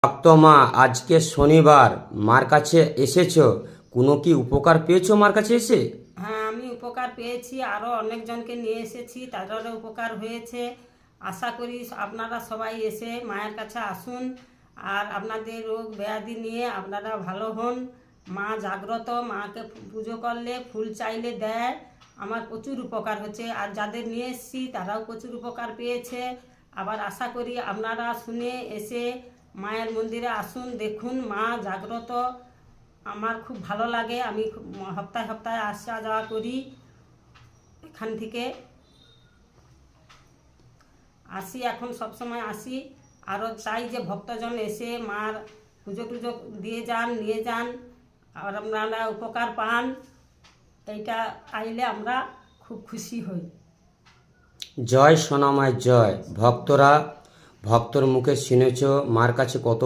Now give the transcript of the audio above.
ভক্তমা, আজকে শনিবার মার কাছে এসেছো, কোনো কি উপকার পেয়েছো মার কাছে এসে? হ্যাঁ, আমি উপকার পেয়েছি, আরও অনেকজনকে নিয়ে এসেছি, তাদেরও উপকার হয়েছে। আশা করি আপনারা সবাই এসে মায়ের কাছে আসুন, আর আপনাদের রোগ ব্যাধি নিয়ে আপনারা ভালো হন। মা জাগ্রত, মাকে পুজো করলে ফুল চাইলে দেয়। আমার প্রচুর উপকার হচ্ছে, আর যাদের নিয়ে এসেছি তারাও প্রচুর উপকার পেয়েছে। আবার আশা করি আপনারা শুনে এসে মায়ের মন্দিরে আসুন, দেখুন মা জাগ্রত। আমার খুব ভালো লাগে, আমি সপ্তাহে সপ্তাহে আসা যাওয়া করি, এখান থেকে আসি, এখন সব সময় আসি। আরও চাই যে ভক্তজন এসে মার পুজো টুজো দিয়ে যান, নিয়ে যান, আর আপনারা উপকার পান। এইটা আইলে আমরা খুব খুশি হই। জয় সোনামায় জয়। ভক্তরা, ভক্তর মুখে শুনেছ মার কাছে কত